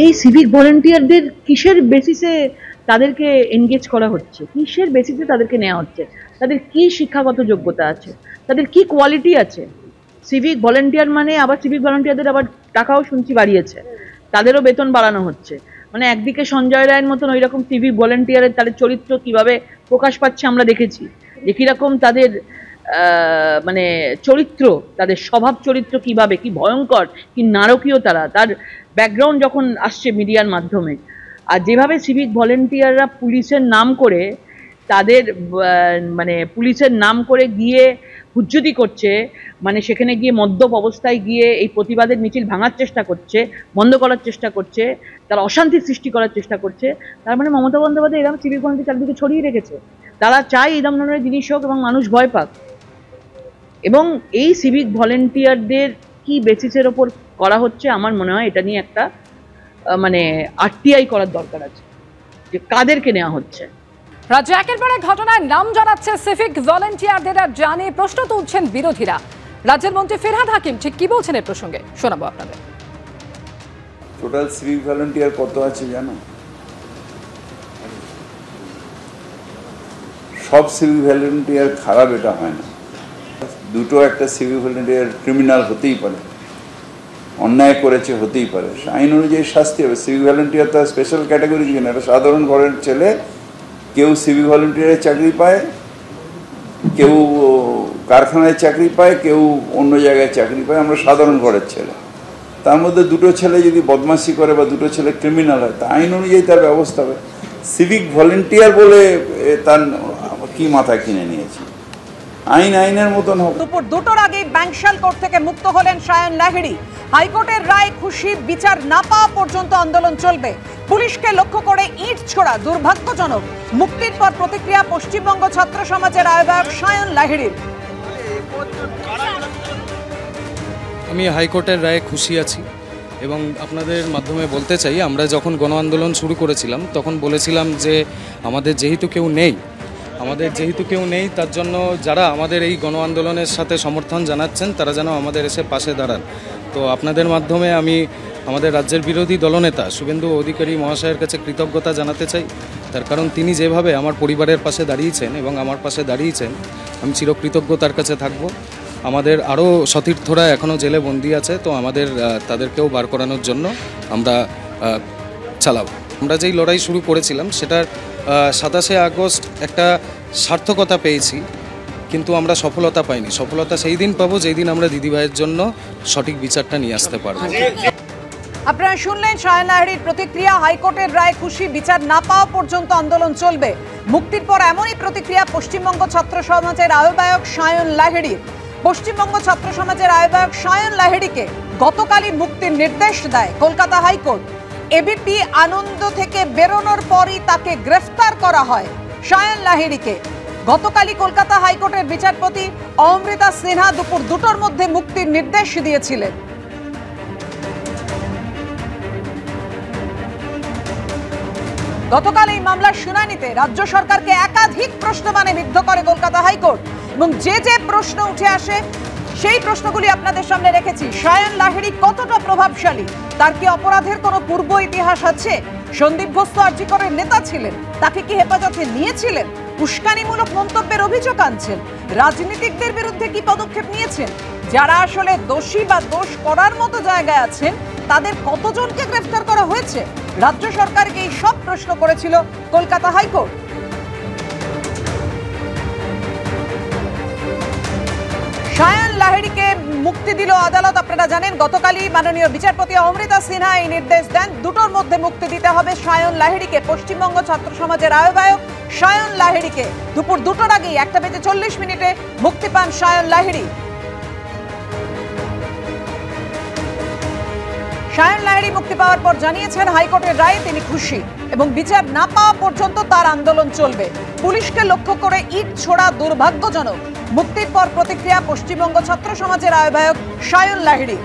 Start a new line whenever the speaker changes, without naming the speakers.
এই সিভিক ভলেন্টিয়ারদের কিসের বেসিসে তাদেরকে এনগেজ করা হচ্ছে, কিসের বেসিসে তাদেরকে নেওয়া হচ্ছে, তাদের কি শিক্ষাগত যোগ্যতা আছে, তাদের কি কোয়ালিটি আছে? সিভিক ভলেন্টিয়ার মানে আবার সিভিক ভলেন্টিয়ারদের আবার টাকাও শুনছি বাড়িয়েছে, তাদেরও বেতন বাড়ানো হচ্ছে। মানে একদিকে সঞ্জয় রায়ের মতন ওই রকম সিভিক ভলেন্টিয়ারের তাদের চরিত্র কিভাবে প্রকাশ পাচ্ছে আমরা দেখেছি, যে কিরকম তাদের মানে চরিত্র, তাদের স্বভাব চরিত্র কিভাবে, কি ভয়ঙ্কর, কি নারকীয় তার ব্যাকগ্রাউন্ড যখন আসছে মিডিয়ার মাধ্যমে। আর যেভাবে সিভিক ভলেন্টিয়াররা পুলিশের নাম করে তাদের মানে পুলিশের নাম করে গিয়ে হুজ্জুতি করছে, মানে সেখানে গিয়ে মদ্যপ অবস্থায় গিয়ে এই প্রতিবাদের মিছিল ভাঙার চেষ্টা করছে, বন্ধ করার চেষ্টা করছে, তারা অশান্তি সৃষ্টি করার চেষ্টা করছে। তার মানে মমতা বন্দ্যোপাধ্যায় এরকম সিভিক ভলেন্টিয়ার চারদিকে ছড়িয়ে রেখেছে। তারা চায় এই ধরনের জিনিস হোক এবং মানুষ ভয় পাক। এবং এই সিভিক ভলেন্টিয়ারদের কি বেসিসের ওপর করা হচ্ছে, আমার মনে হয় এটা নিয়ে একটা মানে আরটিআই করার দরকার আছে, যে কাদেরকে নেওয়া হচ্ছে।
রাজ্যে একের পর এক ঘটনায় নাম জানাচ্ছে সিভিক ভলেন্টিয়ারদের, আর জানে প্রশ্ন তুলছেন বিরোধীরা। রাজ্যের মন্ত্রী ফিরহাদ হাকিম ঠিক কি বলছেন এর প্রসঙ্গে শোনাবো আপনাদের।
টোটাল সিভিক ভলেন্টিয়ার কত আছে জানো? সব সিভিক ভলেন্টিয়ার খারাপ এটা হয় না। দুটো একটা সিভিক ভলেন্টিয়ার ক্রিমিনাল হতেই পারে, অন্যায় করেছে হতেই পারে, আইন অনুযায়ী শাস্তি হবে। সিভিক ভলেন্টিয়ার তো স্পেশাল ক্যাটাগরি কিছু না, একটা সাধারণ ঘরের ছেলে, কেউ সিভিক ভলেন্টিয়ারের চাকরি পায়, কেউ কারখানায় চাকরি পায়, কেউ অন্য জায়গায় চাকরি পায়। আমরা সাধারণ ঘরের ছেলে, তার মধ্যে দুটো ছেলে যদি বদমাশি করে বা দুটো ছেলে ক্রিমিনাল হয়, তা আইন অনুযায়ী তার ব্যবস্থা হবে। সিভিক ভলেন্টিয়ার বলে তার কি মাথা কিনে নিয়েছি, আইন আইনের মতন হবে।
দুপুর 2টার আগে ব্যাংশাল কোর্ট থেকে মুক্ত হলেন সায়ন লাহিড়ী। হাইকোর্টের রায় খুশি, বিচার না পাওয়া পর্যন্ত আন্দোলন চলবে। পুলিশকে লক্ষ্য করে ইট ছোড়া দুর্ভাগ্যজনক। মুক্তির পর প্রতিক্রিয়া পশ্চিমবঙ্গ ছাত্র সমাজের আহ্বায়ক সায়ন লাহিড়ীর।
আমি হাইকোর্টের রায়ে খুশি আছি এবং আপনাদের মাধ্যমে বলতে চাই, আমরা যখন গণ আন্দোলন শুরু করেছিলাম তখন বলেছিলাম যে আমাদের যেহেতু কেউ নেই তার জন্য যারা আমাদের এই গণ আন্দোলনের সাথে সমর্থন জানাচ্ছেন তারা যেন আমাদের এসে পাশে দাঁড়ান। তো আপনাদের মাধ্যমে আমি আমাদের রাজ্যের বিরোধী দলনেতা শুভেন্দু অধিকারী মহাশয়ের কাছে কৃতজ্ঞতা জানাতে চাই। তার কারণ তিনি যেভাবে আমার পরিবারের পাশে দাঁড়িয়েছেন এবং আমার পাশে দাঁড়িয়েছেন, আমি চিরকৃতজ্ঞ তার কাছে থাকব। আমাদের আরও সতীর্থরা এখনও জেলে বন্দী আছে, তো আমাদের তাদেরকেও বার করানোর জন্য আমরা চালাব। আমরা যেই লড়াই শুরু করেছিলাম সেটার 27শে আগস্ট একটা সার্থকতা পেয়েছি, কিন্তু আমরা সফলতা পাইনি। সফলতা সেই দিন পাবো যেই দিন আমরা দিদিভাইয়ের জন্য সঠিক বিচারটা নিয়ে আসতে পারবো।
আপনারা শুনলেন সায়ন লাহিড়ীর প্রতিক্রিয়া। হাইকোর্টের রায় খুশি, বিচার না পাওয়া পর্যন্ত আন্দোলন চলবে। মুক্তির পর এমনই প্রতিক্রিয়া পশ্চিমবঙ্গ ছাত্র সমাজের আহ্বায়ক সায়ন লাহিড়ীর। পশ্চিমবঙ্গ ছাত্র সমাজের আহ্বায়ক সায়ন লাহিড়ীকে গতকালই মুক্তির নির্দেশ দেয় কলকাতা হাইকোর্ট। এবিপি আনন্দ থেকে বেরোনোর পরই তাকে গ্রেফতার করা হয়। সায়ন লাহিড়ীকে গতকালই কলকাতা হাইকোর্টের বিচারপতি অমৃতা সিনহা দুপুর 2টার মধ্যে মুক্তির নির্দেশ দিয়েছিলেন। গতকাল এই মামলার শুনানিতে রাজ্য সরকারকে একাধিক প্রশ্নমানে বিদ্ধ করে কলকাতা হাইকোর্ট এবং যে প্রশ্ন উঠে আসে সেই প্রশ্নগুলি আপনাদের সামনে রেখেছি। সায়ন লাহিড়ী কতটা প্রভাবশালী, তার কি অপরাধের কোনো পূর্ব ইতিহাস আছে? সন্দীপ ঘোষ তো আরজি করের নেতা ছিলেন, তাকে কি হেফাজতে নিয়েছিলেন? উস্কানিমূলক মন্তব্যের অভিযোগ আনছেন। রাজনীতিকদের বিরুদ্ধে কি পদক্ষেপ নিয়েছেন? যারা আসলে দোষী বা দোষ করার মতো জায়গায় আছেন তাদের কতজনকে গ্রেফতার করা হয়েছে? রাজ্য সরকারকে এই সব প্রশ্ন করেছিল কলকাতা হাইকোর্ট। সায়ন লাহিড়ীকে মুক্তি দিল আদালত। আপনারা জানেন গতকালই মাননীয় বিচারপতি অমৃতা সিনহা এই নির্দেশ দেন, 2টার মধ্যে মুক্তি দিতে হবে সায়ন লাহিড়ীকে। পশ্চিমবঙ্গ ছাত্র সমাজের আহ্বায়ক সায়ন লাহিড়ীকে দুপুর 2টার আগেই 1:40 মুক্তি পান সায়ন লাহিড়ী। সায়ন লাহিড়ী মুক্তি পাওয়ার পর জানিয়েছেন হাইকোর্টের রায়ে তিনি খুশি এবং বিচার না পাওয়া পর্যন্ত তার আন্দোলন চলবে। পুলিশকে লক্ষ্য করে ইট ছোড়া দুর্ভাগ্যজনক। মুক্তির পর প্রতিক্রিয়া পশ্চিমবঙ্গ ছাত্র সমাজের আহ্বায়ক সায়ন লাহিড়ী।